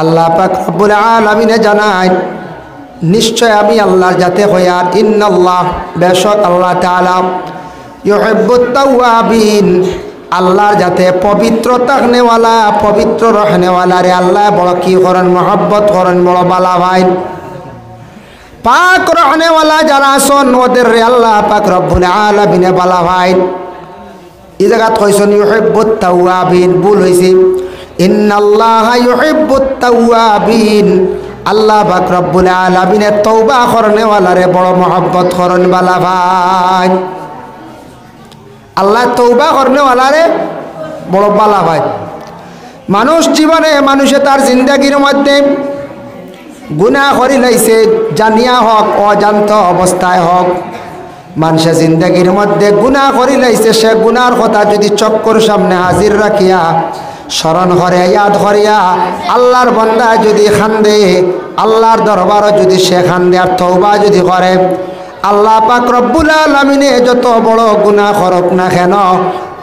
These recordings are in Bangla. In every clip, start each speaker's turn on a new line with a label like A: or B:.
A: আল্লাহ পাক রব্বুল আলামিনে জানায় নিশ্চয় আমি আল্লাহর যাতে হইয়ার ইন্নাল্লাহ বেশক আল্লাহ তাআলা ইউহিব্বুত তাওয়াবিন আল্লাহর যাতে পবিত্র থাকনেওয়ালা পবিত্র রহনেওয়ালা রে আল্লাহ বড় কি করেন মহব্বত করেন বড় বালা ভাই পাক রহনেওয়ালা যারা আছেন ওদের রে আল্লাহ পাক রব্বুল আলামিনে বালা ভাই এই জায়গাত কইছেন ইউহিব্বুত তাওয়াবিন ভুল হইছে ইন্নাল্লাহা ইউহিব্বুত তাওয়াবিন আল্লাহ পাক রব্বুল আলামিনে তওবা করনেওয়ালা রে বড় মহব্বত করেন বালা ভাই আল্লাহ তওবা করনেওয়ালা রে বড় বালা ভাই মানুষ জীবনে মানুষে তার জিন্দেগির মধ্যে গুনাহ করি লাইছে জানিয়া হোক অজান্ত অবস্থায় হোক মানুষের জিন্দেগির মধ্যে গুনাহ করি লাইছে সে গুনার কথা যদি চক্কর সামনে হাজির রাখিয়া স্মরণ করে ইয়াদ করিয়া আল্লাহর বান্দা যদি খান্দে আল্লাহর দরবারও যদি সে খান্দে আর তওবা যদি করে আল্লাহ পাক রব্বুল আলামিনে যত বড় গুনাহ করুক না কেন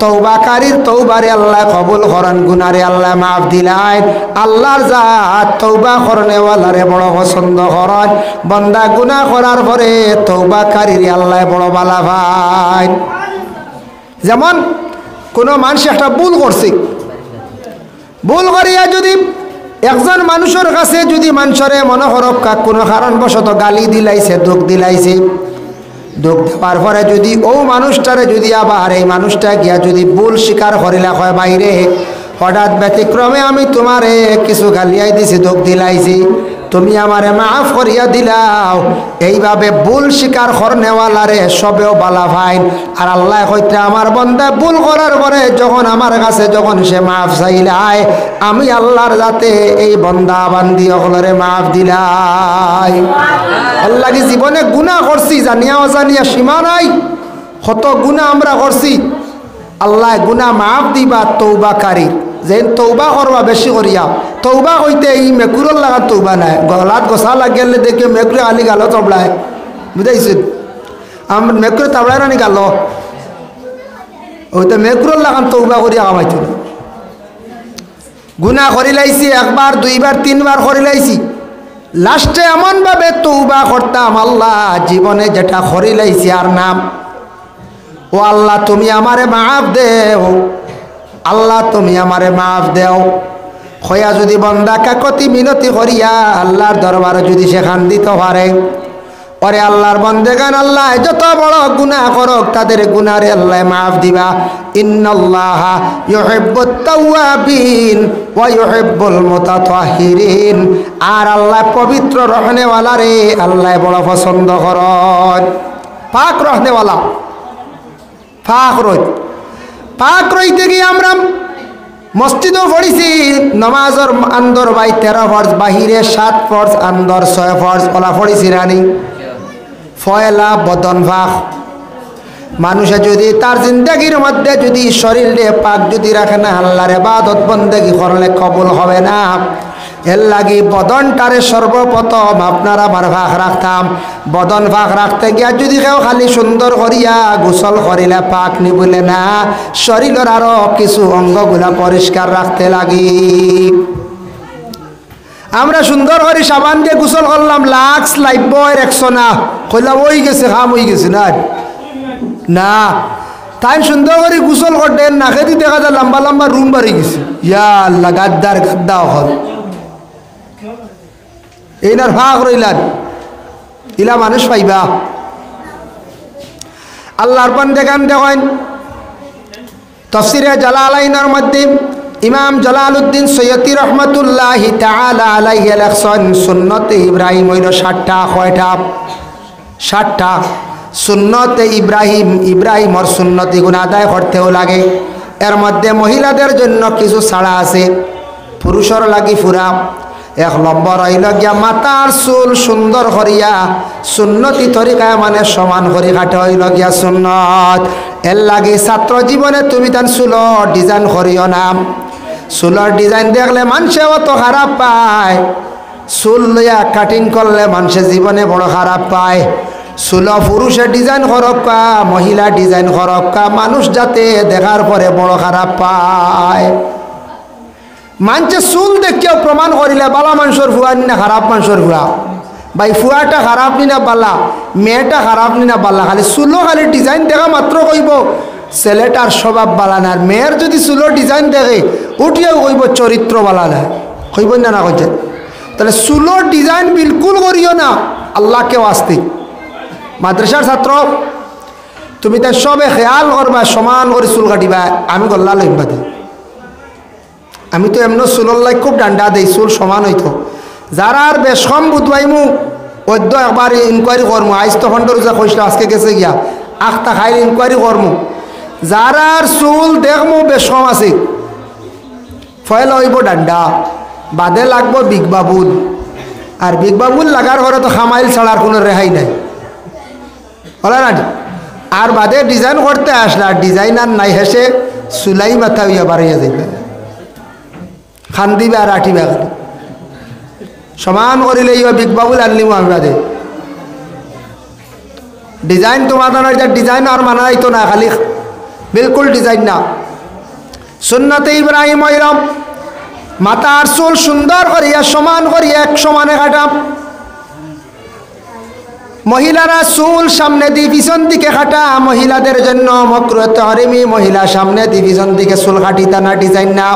A: তওবাকারীর তওবারে আল্লাহ কবুল করেন গুনারে আল্লাহ মাফ দিলায় আল্লাহর জাত তওবা করনেওয়ালারে বড় পছন্দ করেন বান্দা গুনাহ করার পরে তওবাকারীর আল্লাহ বড় বালা ভাই যেমন কোনো মানুষ একটা ভুল করছে ভুল করিয়া যদি একজন মানুষের কাছে যদি মানুষরে মনে করক কোনো কারণবশত গালি দিলাইছে দুঃখ দিলাইছে দুঃখ দেওয়ার পরে যদি ও মানুষটারে যদি আবার এই মানুষটা গিয়া যদি ভুল স্বীকার করিলা হয় বাইরে হঠাৎ ব্যতিক্রমে আমি তোমারে কিছু গালিয়াই দিছি দুঃখ দিলাইছি তুমি আমারে মাফ করিয়া দিলাও এইভাবে ভুল স্বীকার করনেওয়ালারে সবেও বালা ভাইন আর আল্লাহ কইতে আমার বান্দা ভুল করার পরে যখন আমার কাছে যখন সে মাফ চাইলায় আমি আল্লাহর যাতে এই বান্দা বান্দি সকলরে মাফ দিলাই আল্লাহ কি জীবনে গুনাহ করছি জানিয়া অজানিয়া সীমা নাই কত গুনাহ আমরা করছি আল্লাহ গুনাহ মাফ দিবা তওবাকারী যেন তওবা করবা বেশি করিয়া তওবা কইতে এই মেকুরর লাগা তওবা নাই গলাত গোসা লাগলে দেখে মেকুরে আলি গালো তবলায় বুঝাইছেন আমার মেকুরে তবলায় রানি গালো ওইটা মেকুরর লাগান তওবা করিয়া কামাইতো গুনাহ করি লাইছি একবার দুইবার তিনবার করি লাইছি লাস্টে এমনভাবে তওবা করতাম আল্লাহ জীবনে যেটা করি লাইছি আর নাম ও আল্লাহ তুমি আমারে মাফ দেও আল্লাহ তুমি আমারে মাফ দেও খয়া যদি বন্দা কাকতি মিনতি করিয়া আল্লাহর দরবারে যদি সেখান দিতে পারে ওরে আল্লাহর বন্দেগান আল্লাহ যত বড় গুনাহ করুক তাদের গুনারে আল্লাহ মাফ দিবা ইন্নাল্লাহা ইউহিব্বুত তাওয়াবিন ওয়া ইউহিব্বুল মুতাতাহহিরিন আর আল্লাহ পবিত্র রহনেওয়ালারে আল্লাহ বড় পছন্দ করেন পাক রহনেওয়ালা পাক রইতে গিয়ে আমরা মসজিদও পড়িছি নমাজর আন্দর বাই 13 ফরজ বাহিরে 7 ফরজ আন্দর 6 ফরজ ওলা পড়িছি রানি ফয়লা বদন ভাগ মানুষে যদি তার জিন্দেগির মধ্যে যদি শরীরে পাক যদি রাখে না আল্লাহর ইবাদত বন্দেগি করলে কবুল হবে না এর লাগি বদনটারে সর্বপ্রথম আপনারা আমার ভাগ রাখতাম বদন ভাগ রাখতে গিয়া যদি কেউ খালি সুন্দর করিয়া গোসল করিলে পাক নিবলে না শরীরের আরো কিছু অঙ্গগুলা পরিষ্কার রাখতে লাগি আমরা সুন্দর করে সাবান দিয়ে গোসল করলাম লাক্স লাইব 100 না কইলা ওই গেছে খাম হয়ে গেছে না না তাই সুন্দর করে গোসল করতেন নাকে দিয়ে দেখা যায় লম্বা লম্বা রুম বাড়ি গেছে ইয়া আল্লাহ গাদ্দার গাদ্দা হল এইনার ভাগ রইলান ইলা মানুষ পাইবা আল্লাহর বান্দাগান দেখেন তাফসীরে জালালাইনের মধ্যে ইমাম জালালউদ্দিন সৈয়দী রহমাতুল্লাহি তাআলা আলাইহি লেখছেন সুন্নতে ইব্রাহিম হইল 60টা কয়টা 60টা সুন্নতে ইব্রাহিমর সুন্নতি গুণ আদায় করতেও লাগে এর মধ্যে মহিলাদের জন্য কিছু ছাড়া আছে পুরুষের লাগি পুরা 1 নম্বর হইল গিয়া মাথার চুল সুন্দর করিয়া সুন্নতি তরিকায় মানে সমান করি কাটে হইল গিয়া সুন্নত এর লাগি ছাত্র জীবনে তুমি তার চুলর ডিজাইন করিও না চুলর ডিজাইন দেখলে মানুষে অত খারাপ পায় চুল লইয়া কাটিং করলে মানুষের জীবনে বড় খারাপ পায় চুল পুরুষে ডিজাইন করক্কা মহিলা ডিজাইন করক্কা মানুষ যাতে দেখার পরে বড় খারাপ পায় মানুষে চুল দেখিও প্রমাণ করিলে বালা মানুষের ভুয়া নি না খারাপ মানুষের ভুয়া। ভাই ফুয়াটা খারাপ নি না বালা, মেয়েটা খারাপ নি না বালা, খালি চুলো খালি ডিজাইন দেখা মাত্র কইব ছেলেটার স্বভাব বালা না। আর মেয়ের যদি চুলো ডিজাইন দেখে উঠিয়েও কইব চরিত্র বালা না, কইব না না কইছে। তাহলে চুলোর ডিজাইন বিলকুল করিও না আল্লাহকে ওয়াস্তে। মাদ্রাসার ছাত্র তুমি তাই সবে খেয়াল করবা, সমান করে চুল কাটিবা। আমি গল্লা লইম বাদে, আমি তো এমন চুলোর লাই খুব ডান্ডা দেই, চুল সমান হইতো। যারা আর বেশম বুধবাইমু অদ্য একবার ইনকোয়ারি করমু, আইস তো খন্ডর যা কইসলা আজকে গেছে গিয়া আখতা খাইলে ইনকোয়ারি করমু। যারা আর চুল দেখমু বেশম আছে ফয়লা হইব ডান্ডা, বাদে লাগবো বিগ বাবুল। আর বিগ বাবুল লাগার ঘরে তো খামাইল ছাড়ার কোনো রেহাই নাই, বলে না। আর বাদে ডিজাইন করতে আসলে আর ডিজাইনার নাই, হেসে চুলাই মাথা হইয়া বাড়াইয়া যাইবে, খান দিবে আর আঠিবে। সমান করিলে ইয়া বিগ বাবুল আনলিম আমি বাদে ডিজাইন তোমার ডিজাইন আর মানা যাইতো না, খালি বিলকুল ডিজাইন না। সুন্নতে ইব্রাহিম হইলাম মাথার চুল সুন্দর করিয়া সমান করিয়া এক সমানে কাটাম। মহিলারা চুল সামনে দিয়ে পিছন দিকে কাটা মহিলাদের জন্য মাকরুহ তাহরিমি। মহিলা সামনে দিয়ে পিছন দিকে চুল কাটিতা না, ডিজাইন না।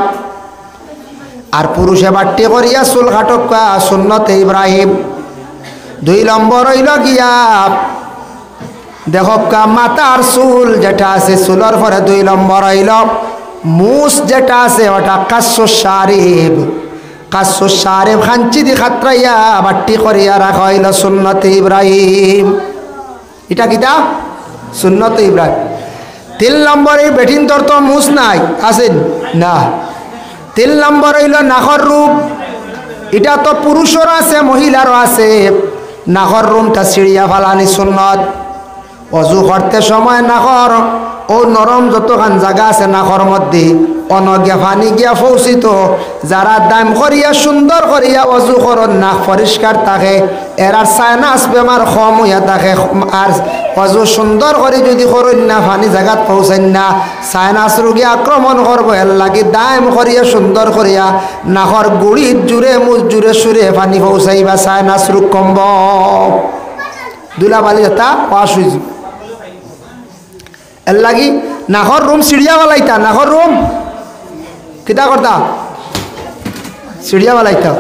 A: আর পুরুষে বাট্টি করিয়া চুল কাটকা সুন্নতে ইব্রাহিম। 2 নম্বর হইল গিয়া দেখকা মাথার চুল যেটা আছে চুলের পরে 2 নম্বর হইল মুস যেটা আছে ওটা কাসু শারিব। কাসু শারিব খাঞ্চি দি খাত্রাইয়া বাট্টি করিয়া রাখা হইল সুন্নতে ইব্রাহিম। এটা কিতা সুন্নতে ইব্রাহিম। 3 নম্বরে বেঠিন তোর তো মুস নাই আছেন না। 3 নম্বর হইল নাখর রূপ। এটা তো পুরুষেরও আছে মহিলারও আছে। নাখর রুমটা ছিড়িয়া ফালানি সুন্নত। অজু করতে সময় নাখর ও নরম যতখান জায়গা আছে নাখর মধ্যে অনগিয়া ফানি গিয়া পৌঁছিত। যারা দাম করিয়া সুন্দর করিয়া অজু করন নাক পরিষ্কার থাকে, এরা সাইনাস বেমার কম হইয়া থাকে। আর অজু সুন্দর করে যদি করেন না ফানি জায়গাত পৌঁছান না, সাইনাস রোগী আক্রমণ করবো। এর লাগে দাম করিয়া সুন্দর করিয়া নাকর গুড়ির জুড়ে মুখ জুড়ে সুরে ফানি পৌঁছাইবা, সাইনাস রোগ কমব। দুলাবালি এটা পাশ হয়েছে। এর লাগি নাকর রুম চিড়িয়া বালাইতা, নাকর রুম কিতা করতা চিড়িয়া বালাইতা।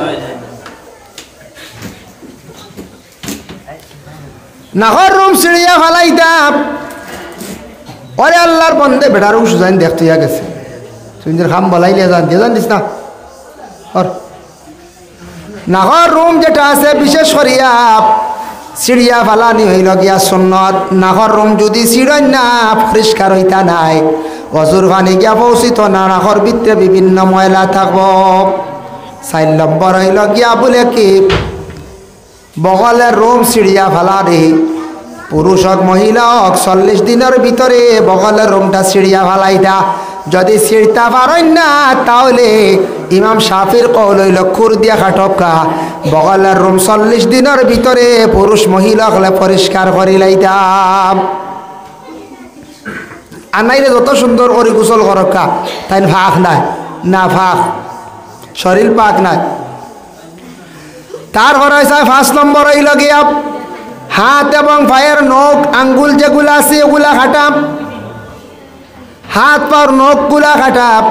A: নাকর রুম চিড়িয়া ফালাইতা। ওরে আল্লাহর বন্দে বেটার সুজাইন দেখতে গেছে, তুই খাম বলাইলে জান দিয়ে জানিস না। নাকর রুম যেটা আছে বিশেষ করিয়া চিড়িয়া ফালানি হইল গিয়া সুন্নত। নাকর রুম যদি চিড়ন না পরিষ্কার হইতা নাই, অজুর পানি গিয়া পৌঁছিত না, নাকর ভিতরে বিভিন্ন ময়লা থাকব। 4 নম্বর হইল গিয়া বলে কি বগলের রুম চিড়িয়া ফালানি। পুরুষ হোক মহিলা হোক 40 দিনের ভিতরে বগলের রুমটা চিড়িয়া ফালাইতা। যদি ছিড়তা পারেন না তাহলে ইমাম শাফির কওল হইল খুর দিয়া কাটকা। বগলের রুম 40 দিনের ভিতরে পুরুষ মহিলা হলে পরিষ্কার করি লাইতাম। আনাইলে যত সুন্দর করে গোসল করকা তাই ফাঁক নাই না, ফাঁক শরীর পাক নাই। তারপরে 5 নম্বর হইল গিয়া হাত এবং পায়ের নখ আঙ্গুল যেগুলা আছে এগুলা কাটাম। হাত পার নখগুলা কাটাম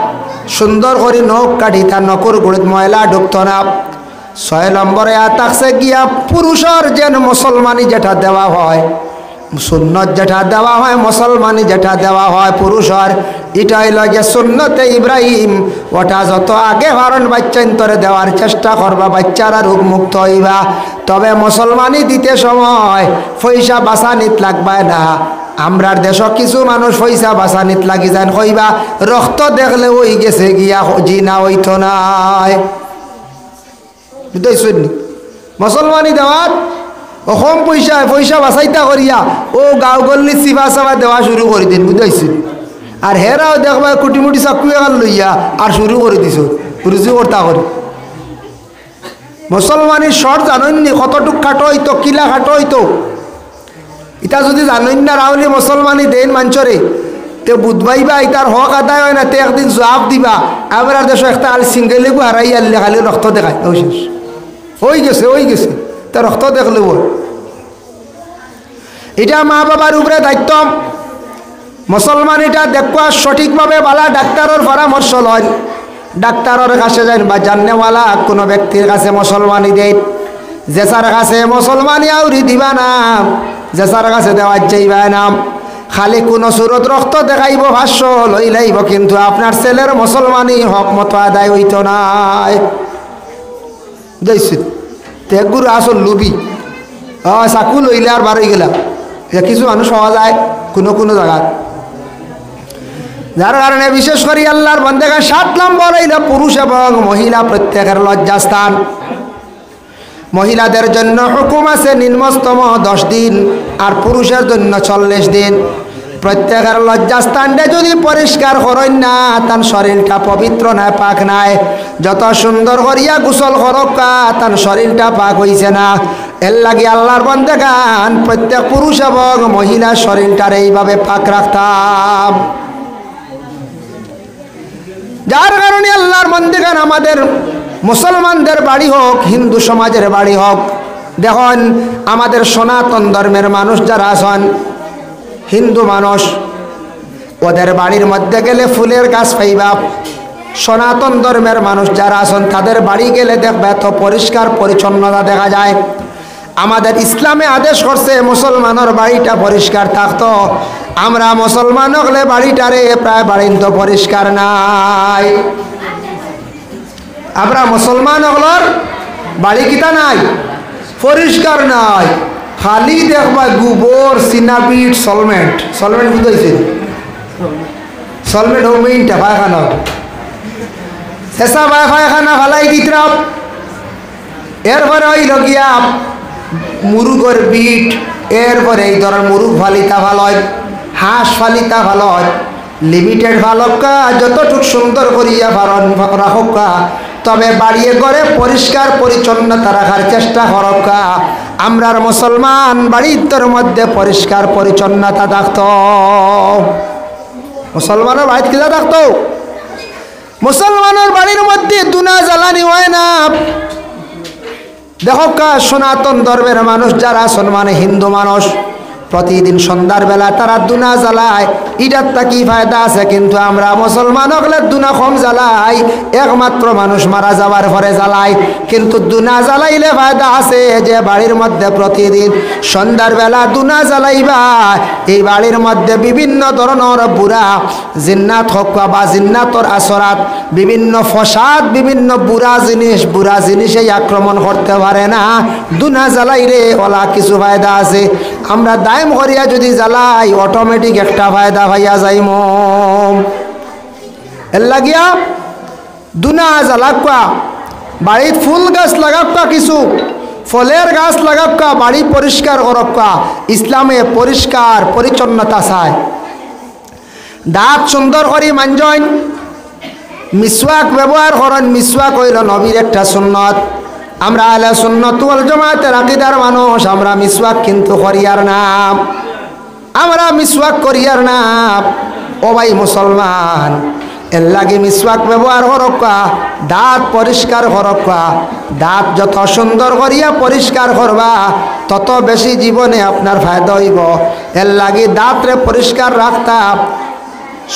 A: সুন্দর করে নখ কাটি, তার নখর গুড়িত ময়লা ঢুকত না। 6 নম্বরে থাকছে গিয়া পুরুষের যেন মুসলমানি যেটা দেওয়া হয়, সুন্নত যেটা দেওয়া হয়, মুসলমানি যেটা দেওয়া হয় পুরুষের, এটা হইল গিয়া সুন্নতে ইব্রাহিম। ওটা যত আগে হরণ বাচ্চান্তরে দেওয়ার চেষ্টা করবা, বাচ্চারা রোগ মুক্ত হইবা। তবে মুসলমানি দিতে সময় পয়সা বাঁচানিত লাগবে না। আমরার দেশ কিছু মানুষ পয়সা বাঁচানিত লাগি যান, কইবা রক্ত দেখলে ওই গেছে গিয়া জিনা হইতো নাই। বুঝতেছেন মুসলমানি দেওয়ার কম পয়সা বাঁচাইতা করিয়া ও গাঁও গল্লি চিবা চাবা দেওয়া শুরু করে দিন, বুঝতেছেন। আর হেরাও দেখবা কুটিমুটি চাকু এখান লইয়া আর শুরু করে দিছ রুজু করতা করি। মুসলমানের শর জাননি কতটুক খাটো হইতো, কিলা খাটো হইতো। এটা যদি জানেন না রাহুলি মুসলমানি দেন মাঞ্চরে তে বুধবাইবা তার হক আদায় হয় না তে একদিন জবাব দিবা আবার দেশ একটা আল সিঙ্গেলেগু হারাই আনলে খালি রক্ত দেখায় শেষ হয়ে গেছে তার রক্ত দেখলে এটা মা বাবার উপরে দায়িত্ব মুসলমান এটা দেখবা সঠিকভাবে বালা ডাক্তারের পরামর্শ লয় ডাক্তারের কাছে যান বা জাননেওয়ালা কোনো ব্যক্তির কাছে মুসলমানি দেয় যেসার কাছে মুসলমানি আউরি দিবা না যেসার কাছে দেওয়া যাইবা না খালি কোনো সুরত রক্ত দেখাইব ভাষ্য লই লাইব কিন্তু আপনার ছেলের মুসলমানি হক মতো আদায় হইত নাই দেখছি তে গুরু আসল লুবি চাকু লইলে আর বার হয়ে গেলা কিছু মানুষ হওয়া যায় কোনো কোনো জায়গায় যার কারণে বিশেষ করে আল্লাহর বান্দাগণ 7 নম্বর হইল পুরুষ এবং মহিলা প্রত্যেকের লজ্জাস্থান মহিলাদের জন্য হুকুম আছে নিম্নতম 10 দিন আর পুরুষের জন্য 40 দিন প্রত্যেকের লজ্জাস্থানটা যদি পরিষ্কার করেন না তার শরীরটা পবিত্র নাই পাক নাই যত সুন্দর করিয়া গোসল করকা তার শরীরটা পাক হইছে না এর লাগে আল্লাহর বান্দাগণ প্রত্যেক পুরুষ এবং মহিলার শরীরটার এইভাবে পাক রাখতাম যার কারণে আল্লাহর বান্দাগণ আমাদের মুসলমানদের বাড়ি হোক হিন্দু সমাজের বাড়ি হোক দেখুন আমাদের সনাতন ধর্মের মানুষ যারা আছেন হিন্দু মানুষ ওদের বাড়ির মধ্যে গেলে ফুলের গাছ পাইবা সনাতন ধর্মের মানুষ যারা আছেন তাদের বাড়ি গেলে দেখবে তো পরিষ্কার পরিচ্ছন্নতা দেখা যায় আমাদের ইসলামে আদেশ করছে মুসলমানের বাড়িটা পরিষ্কার থাকতো আমরা মুসলমান হলে বাড়িটারে প্রায় বাড়ি তো পরিষ্কার নাই আমরা মুসলমান হলর বাড়ি কিতা নাই পরিষ্কার নাই খালি দেখবা গোবর সিনাপিট সলমেন্ট বুঝাইছে সলমেন্ট হোমেইনটা পায়খানা শেষা পায়খানা ফালাই দিতাম এরপরে ওই লগিয়া মুরুগের বিট এরপরে এই ধরনের মুরুগ ফালিতা ভালো হয় হাঁস ফালিতা ভালো হয় লিমিটেড ভালকা যতটুক সুন্দর করিয়া রাখকা তবে বাড়িয়ে করে পরিষ্কার পরিচ্ছন্নতা রাখার চেষ্টা করকা আমরার মুসলমান বাড়ির মধ্যে পরিষ্কার পরিচ্ছন্নতা থাকত মুসলমানের বাড়িতে কিনা থাকতো মুসলমানের বাড়ির মধ্যে দুনা জ্বালানি হয় না দেখো সনাতন ধর্মের মানুষ যারা আছেন মানে হিন্দু মানুষ প্রতিদিন সন্ধ্যার বেলা তারা দুনা জ্বালায় এটার তা কি ফায়দা আছে কিন্তু আমরা মুসলমান হলে দুনা কম জ্বালাই একমাত্র মানুষ মারা যাওয়ার পরে জ্বালাই কিন্তু দুনা জ্বালাইলে ফায়দা আছে যে বাড়ির মধ্যে প্রতিদিন সন্ধ্যার বেলা দুনা জ্বালাইবা এই বাড়ির মধ্যে বিভিন্ন ধরনের বুড়া জিন্নাত হোক বা জিন্নাতর আসরাত বিভিন্ন ফসাদ বিভিন্ন বুড়া জিনিসেই আক্রমণ করতে পারে না দুনা জ্বালাইলে ওলা কিছু ফায়দা আছে আমরা দায়ম করিয়া যদি জ্বালাই অটোমেটিক একটা ফায়দা ভাইয়া যাইম এর লাগিয়া দুনা জ্বালাকা বাড়িত ফুল গাছ লাগাকা কিছু ফলের গাছ লাগাকা বাড়ি পরিষ্কার করকা ইসলামে পরিষ্কার পরিচ্ছন্নতা চায় দাঁত সুন্দর করি মানজন মিসওয়াক ব্যবহার করেন মিসওয়াক হইল নবীর একটা সুন্নত আমরা আহলে সুন্নাত ওয়াল জামাতের আকীদার মানুষ আমরা মিসওয়াক কিন্তু করিয়ার নাম আমরা মিসওয়াক করিয়ার নাম ও ভাই মুসলমান এর লাগে মিসওয়াক ব্যবহার করকা দাঁত পরিষ্কার করকা দাঁত যত সুন্দর করিয়া পরিষ্কার করবা তত বেশি জীবনে আপনার ফায়দা হইব এর লাগে দাঁতরে পরিষ্কার রাখতা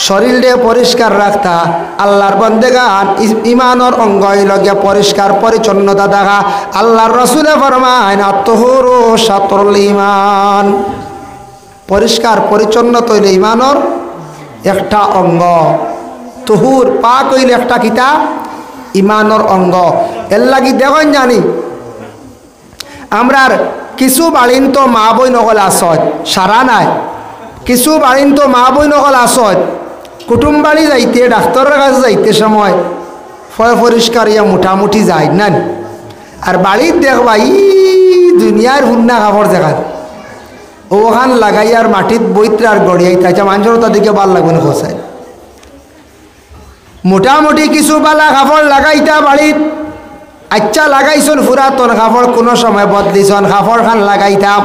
A: শরীরে পরিষ্কার রাখতা আল্লাহর বান্দাগান ইমানের অঙ্গ হইলগে পরিষ্কার পরিচ্ছন্নতা দেখা আল্লাহর রাসূলে ফরমায় আত-তাহুরু শাতরুল ঈমান পরিষ্কার পরিচ্ছন্নতা হইলে ইমানের একটা অঙ্গ তুহুর পাক হইলে একটা কিতা ইমানের অঙ্গ এর লাগি দেখুন জানি আমরার কিছু বাড়িন তো মা বই নকল আসত সারা নাই কিছু বাড়িন তো মা বই নকল আসত কুটুম বাড়ি যাইতে ডাক্তারের কাছে যাইতে সময় পরিষ্কার ইয়া মোটামুটি যায় না আর বাড়ির দেখবা ই দুনিয়ার হুন্না কাপড় দেখা ওখান লাগাই আর মাটিত বইত্রে আর গড়িয়াই তাই মানুষের তাদেরকে ভাল লাগবে না খোঁচায় মোটামুটি কিছু বালা কাপড় লাগাইতা বাড়িত আচ্ছা লাগাইছন পুরাতন কাপড় কোনো সময় বদলিছন কাপড় খান লাগাইতাম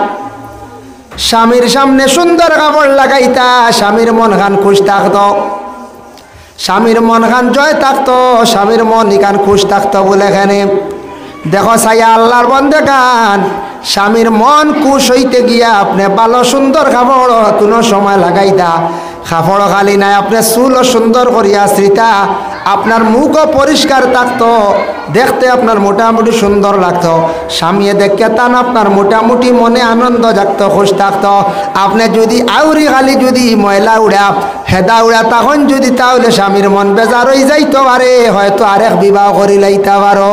A: স্বামীর সামনে সুন্দর কাপড় লাগাইতা, স্বামীর মন খান খুশ থাকতো, স্বামীর মন খান জয় থাকতো, স্বামীর মন ইখান খুশ থাকতো বলে এখানে দেখো সাইয়া আল্লাহর বন্দে গান স্বামীর মন খুশ হইতে গিয়া আপনি ভালো সুন্দর কাপড় কোনো সময় লাগাইতা, কাপড় খালি নাই আপনি চুলও সুন্দর করিয়া শ্রিতা, আপনার মুখও পরিষ্কার থাকতো, দেখতে আপনার মোটামুটি সুন্দর লাগতো, স্বামী দেখে তান আপনার মোটামুটি মনে আনন্দ জাগতো, খুশ থাকতো। আপনি যদি আউরি খালি যদি ময়লা উড়া হেদা উড়া তখন যদি তাহলে স্বামীর মন বেজার হয়ে যাইতে পারে, হয়তো আরেক বিবাহ করি লাইতে পারো।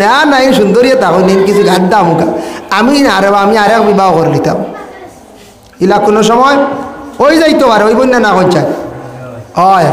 A: না নাই সুন্দরী তাহলে কিছু গাদ্দাম আমি না আরে আমি আরেক বিবাহ করে নিতাম, ইলা কোনো সময় ওই যাইতে পারে, ওই বন্যা না হচ্ছে হয়।